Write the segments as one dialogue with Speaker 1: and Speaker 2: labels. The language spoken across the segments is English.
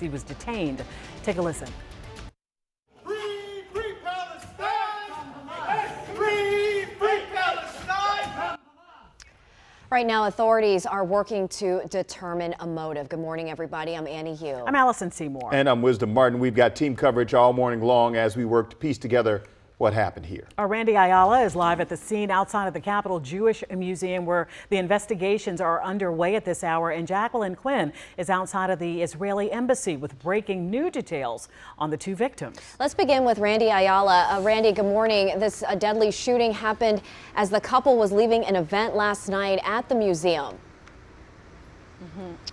Speaker 1: He was detained. Take a listen.
Speaker 2: Free, free Palestine! Free, free Palestine!
Speaker 3: Right now, authorities are working to determine a motive. Good morning, everybody. I'm Annie Hugh.
Speaker 1: I'm Allison Seymour.
Speaker 4: And I'm Wisdom Martin. We've got team coverage all morning long as we work to piece together what happened here.
Speaker 1: Our Randy Ayala is live at the scene outside of the Capitol Jewish Museum, where the investigations are underway at this hour. And Jacqueline Quinn is outside of the Israeli embassy with breaking new details on the two victims.
Speaker 3: Let's begin with Randy Ayala. Randy, good morning. This deadly shooting happened as the couple was leaving an event last night at the museum.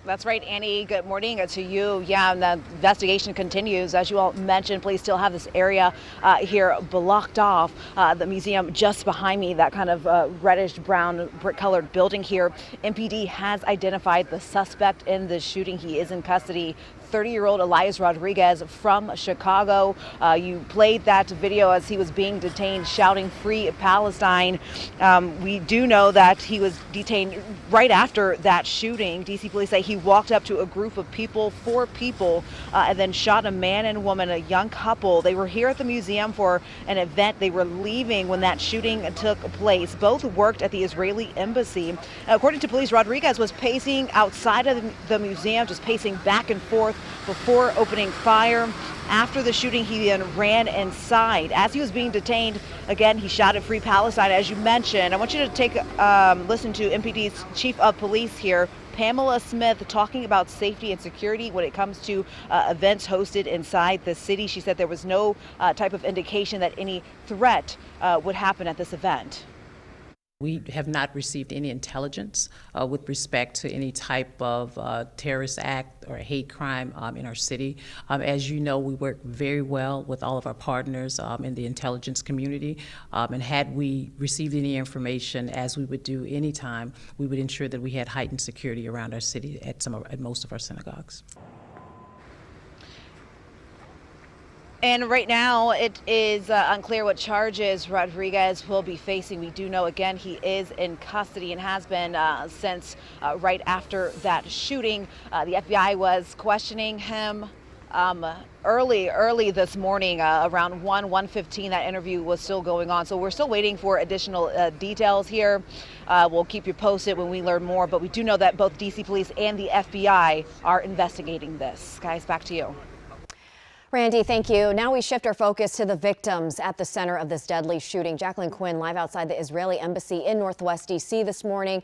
Speaker 5: That's right, Annie. Good morning to you. Yeah, and the investigation continues. As you all mentioned, police still have this area here blocked off. The museum just behind me, that kind of reddish brown brick colored building here. MPD has identified the suspect in the shooting. He is in custody. 30-year-old Elias Rodriguez from Chicago. You played that video as he was being detained, shouting "Free Palestine." We do know that he was detained right after that shooting. DC police say he walked up to a group of people, 4 people, and then shot a man and woman, a young couple. They were here at the museum for an event. They were leaving when that shooting took place. Both worked at the Israeli embassy. According to police, Rodriguez was pacing outside of the museum, just pacing back and forth before opening fire. After the shooting, he then ran inside. As he was being detained, again, he shouted "Free Palestine," as you mentioned. I want you to take listen to MPD's chief of police here, Pamela Smith, talking about safety and security when it comes to events hosted inside the city. She said there was no type of indication that any threat would happen at this event.
Speaker 6: We have not received any intelligence with respect to any type of terrorist act or hate crime in our city. As you know, we work very well with all of our partners in the intelligence community. And had we received any information, as we would do any time, we would ensure that we had heightened security around our city at most of our synagogues.
Speaker 5: And right now, it is unclear what charges Rodriguez will be facing. We do know, again, he is in custody and has been since right after that shooting. The FBI was questioning him early this morning, around 1:15. That interview was still going on. So we're still waiting for additional details here. We'll keep you posted when we learn more. But we do know that both DC police and the FBI are investigating this. Guys, back to you.
Speaker 3: Randy, thank you. Now we shift our focus to the victims at the center of this deadly shooting. Jacqueline Quinn live outside the Israeli embassy in Northwest D.C. this morning.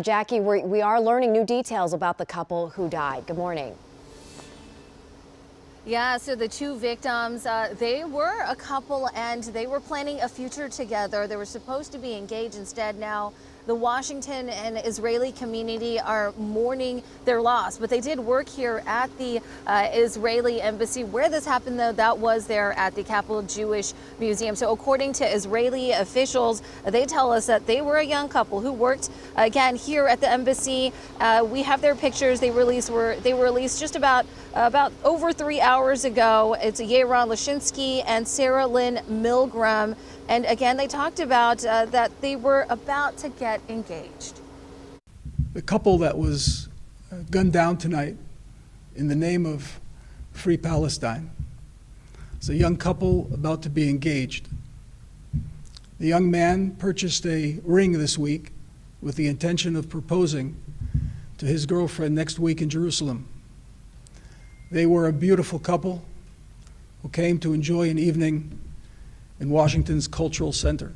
Speaker 3: Jackie, we are learning new details about the couple who died. Good morning.
Speaker 7: Yeah, so the two victims, they were a couple and they were planning a future together. They were supposed to be engaged. Instead, now the Washington and Israeli community are mourning their loss. But they did work here at the Israeli embassy. Where this happened, though, that was there at the Capitol Jewish Museum. So according to Israeli officials, they tell us that they were a young couple who worked, again, here at the embassy. We have their pictures. They were released just about over 3 hours ago. It's Yaron Lashinsky and Sarah Lynn Milgram. And again, they talked about that they were about to get engaged.
Speaker 8: The couple that was gunned down tonight in the name of Free Palestine is a young couple about to be engaged. The young man purchased a ring this week with the intention of proposing to his girlfriend next week in Jerusalem. They were a beautiful couple who came to enjoy an evening in Washington's Cultural Center.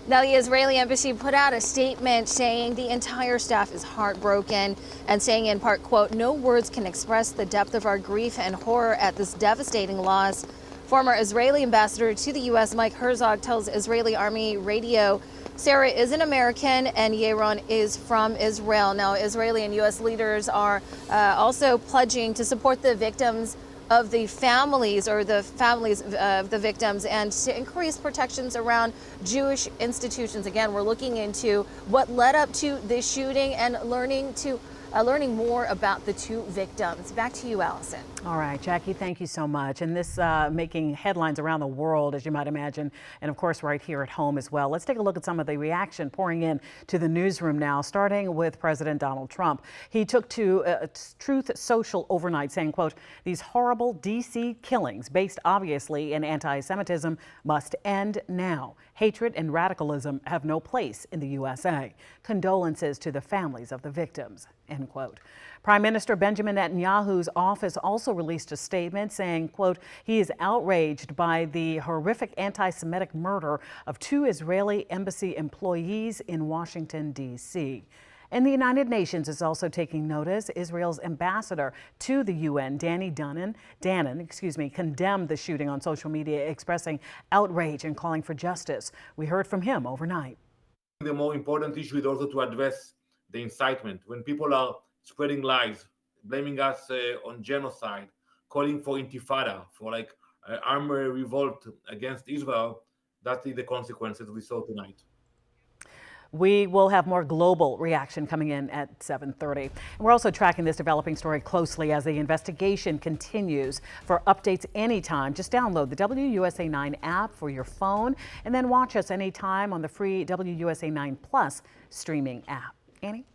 Speaker 7: Now, the Israeli embassy put out a statement saying the entire staff is heartbroken and saying in part, quote, "No words can express the depth of our grief and horror at this devastating loss." Former Israeli ambassador to the U.S., Mike Herzog, tells Israeli Army Radio Sarah is an American and Yaron is from Israel. Now, Israeli and U.S. leaders are also pledging to support the victims of the families of the victims and to increase protections around Jewish institutions. Again, we're looking into what led up to this shooting and learning to learning more about the two victims. Back to you, Allison.
Speaker 1: All right, Jackie, thank you so much. And this making headlines around the world, as you might imagine, and of course right here at home as well. Let's take a look at some of the reaction pouring in to the newsroom now, starting with President Donald Trump. He took to Truth Social overnight saying, quote, "These horrible DC killings based obviously in anti-Semitism must end now. Hatred and radicalism have no place in the USA. Condolences to the families of the victims," end quote. Prime Minister Benjamin Netanyahu's office also released a statement saying, quote, he is outraged by the horrific anti-Semitic murder of 2 Israeli embassy employees in Washington, D.C. And the United Nations is also taking notice. Israel's ambassador to the UN, Dannon, condemned the shooting on social media, expressing outrage and calling for justice. We heard from him overnight.
Speaker 9: The more important issue is also to address the incitement. When people are spreading lies, blaming us on genocide, calling for intifada, for like armed revolt against Israel, that is the consequences we saw tonight.
Speaker 1: We will have more global reaction coming in at 7:30. We're also tracking this developing story closely as the investigation continues. For updates anytime, just download the WUSA 9 app for your phone and then watch us anytime on the free WUSA 9 Plus streaming app. Annie?